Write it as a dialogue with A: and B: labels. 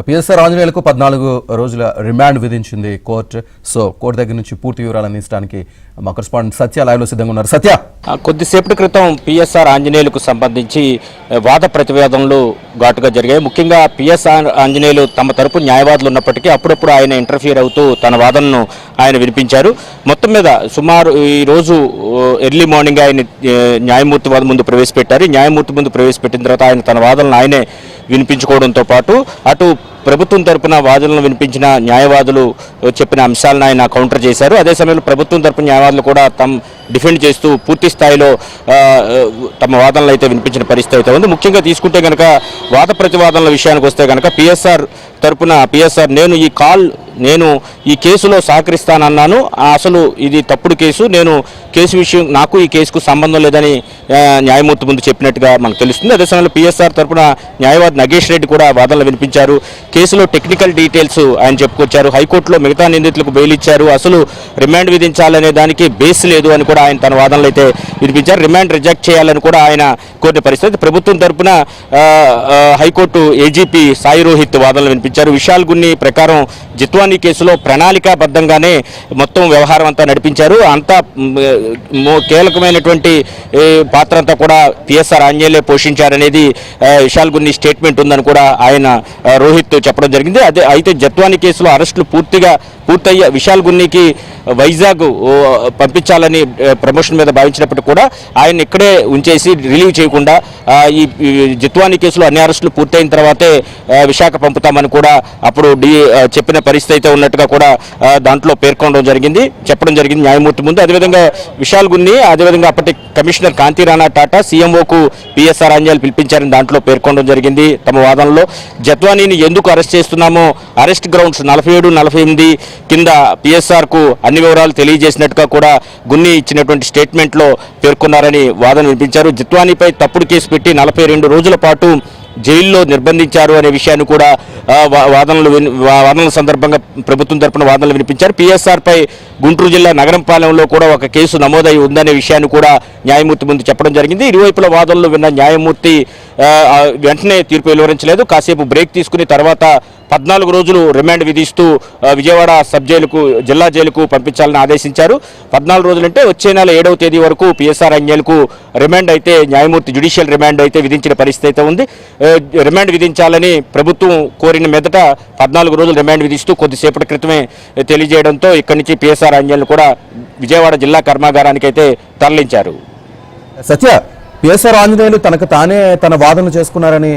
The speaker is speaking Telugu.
A: పిఎస్ఆర్ ఆంజనేయులకు 14 రోజుల రిమాండ్ విధించింది కోర్టు. సో కోర్టు దగ్గర నుంచి పూర్తి వివరాలు అందించడానికి మా కరెస్పాండెంట్ సత్య లైవ్ లో సిద్ధంగా ఉన్నారు. సత్య,
B: కొద్దిసేపటి క్రితం పిఎస్ఆర్ ఆంజనేయులకు సంబంధించి వాద ప్రతివాదనలు ఘాటుగా జరిగాయి. ముఖ్యంగా పిఎస్ఆర్ ఆంజనేయులు తమ తరపు న్యాయవాదులు ఉన్నప్పటికీ అప్పుడప్పుడు ఆయన ఇంటర్ఫియర్ అవుతూ తన వాదనను ఆయన వినిపించారు. మొత్తం మీద సుమారు ఈ రోజు ఎర్లీ మార్నింగ్ ఆయన న్యాయమూర్తి ముందు ప్రవేశపెట్టారు. న్యాయమూర్తి ముందు ప్రవేశపెట్టిన తర్వాత ఆయన తన వాదనలు ఆయనే వినిపించుకోవడంతో పాటు అటు ప్రభుత్వం తరపున వాదనలు వినిపించిన న్యాయవాదులు చెప్పిన అంశాలను ఆయన కౌంటర్ చేశారు. అదే సమయంలో ప్రభుత్వం తరపున న్యాయవాదులు కూడా తమ డిఫెండ్ చేస్తూ పూర్తి స్థాయిలో తమ వాదనలు అయితే వినిపించిన పరిస్థితి అయితే ఉంది. ముఖ్యంగా తీసుకుంటే కనుక వాద ప్రతివాదనల విషయానికి వస్తే కనుక పిఎస్ఆర్ తరపున నేను ఈ కేసులో సహకరిస్తానన్నాను, అసలు ఇది తప్పుడు కేసు, నేను కేసు విషయం నాకు ఈ కేసుకు సంబంధం లేదని న్యాయమూర్తి ముందు చెప్పినట్టుగా మనకు తెలుస్తుంది. అదే సమయంలో పిఎస్ఆర్ తరపున న్యాయవాది నగేష్ రెడ్డి కూడా వాదనలు వినిపించారు. కేసులో టెక్నికల్ డీటెయిల్స్ ఆయన చెప్పుకొచ్చారు. హైకోర్టులో మిగతా నిందితులకు బెయిల్ ఇచ్చారు, అసలు రిమాండ్ విధించాలనే దానికి బేస్ లేదు అని కూడా ఆయన తన వాదనలు అయితే వినిపించారు. రిమాండ్ రిజెక్ట్ చేయాలని కూడా ఆయన కోరిన పరిస్థితి. ప్రభుత్వం తరపున హైకోర్టు ఏజీపీ సాయి రోహిత్ వాదనలు వినిపించారు. విశాల్ గున్ని ప్రకారం జిత్వానీ కేసులో ప్రణాళికాబద్ధంగానే మొత్తం వ్యవహారం అంతా నడిపించారు, అంతా కీలకమైనటువంటి పాత్ర అంతా కూడా పిఎస్ఆర్ ఆంజనేయులే పోషించారనేది విశాల్ గున్ని స్టేట్మెంట్ ఉందని కూడా ఆయన రోహిత్ చెప్పడం జరిగింది. అయితే జత్వానీ కేసులో అరెస్టులు పూర్తయ్యే విశాల్ గున్నికి వైజాగ్ పంపించాలని ప్రమోషన్ మీద భావించినప్పటికీ కూడా ఆయన ఇక్కడే ఉంచేసి రిలీవ్ చేయకుండా ఈ జిత్వానీ కేసులో అన్ని అరెస్టులు పూర్తయిన తర్వాతే విశాఖ పంపుతామని కూడా అప్పుడు చెప్పిన పరిస్థితి అయితే ఉన్నట్టుగా కూడా దాంట్లో పేర్కొనడం జరిగింది, చెప్పడం జరిగింది న్యాయమూర్తి ముందు. అదేవిధంగా విశాల్ గున్ని, అదేవిధంగా అప్పటి కమిషనర్ కాంతి రాణా టాటా సీఎంఓకు పిఎస్ఆర్ ఆంజనేయులు పిలిపించారని దాంట్లో పేర్కొనడం జరిగింది. తమ వాదనలో జత్వానీని ఎందుకు అరెస్ట్ చేస్తున్నామో అరెస్ట్ గ్రౌండ్స్ 47, 48 కింద పిఎస్ఆర్కు అన్ని వివరాలు తెలియజేసినట్టుగా కూడా గున్ని ఇచ్చినటువంటి స్టేట్మెంట్లో పేర్కొన్నారని వాదన వినిపించారు. జిత్వానీపై తప్పుడు కేసు పెట్టి 42 రోజుల పాటు జైల్లో నిర్బంధించారు అనే విషయాన్ని కూడా వాదనల సందర్భంగా ప్రభుత్వం తరపున వాదనలు వినిపించారు. పిఎస్ఆర్పై గుంటూరు జిల్లా నగరంపాలెంలో కూడా ఒక కేసు నమోదై ఉందనే విషయాన్ని కూడా న్యాయమూర్తి ముందు చెప్పడం జరిగింది. ఇరువైపుల వాదనలు విన్న న్యాయమూర్తి వెంటనే తీర్పు వెలువరించలేదు. కాసేపు బ్రేక్ తీసుకుని తర్వాత 14 రోజులు రిమాండ్ విధిస్తూ విజయవాడ సబ్ జైలుకు, జిల్లా జైలుకు పంపించాలని ఆదేశించారు. 14 రోజులంటే వచ్చే నెల 7వ తేదీ వరకు పిఎస్ఆర్ ఆంజనేయులకు రిమాండ్ అయితే న్యాయమూర్తి జ్యుడిషియల్ రిమాండ్ అయితే విధించిన పరిస్థితి అయితే ఉంది. రిమాండ్ విధించాలని ప్రభుత్వం కోరిన మీదట 14 రోజులు రిమాండ్ విధిస్తూ కొద్దిసేపటి క్రితమే తెలియజేయడంతో ఇక్కడి నుంచి పిఎస్ఆర్ ఆంజనేయులు కూడా విజయవాడ జిల్లా కర్మాగారానికి అయితే తరలించారు.
A: సత్య, పిఎస్ఆర్ ఆంజనేయులు తనకు తానే తన వాదనలు చేసుకున్నారని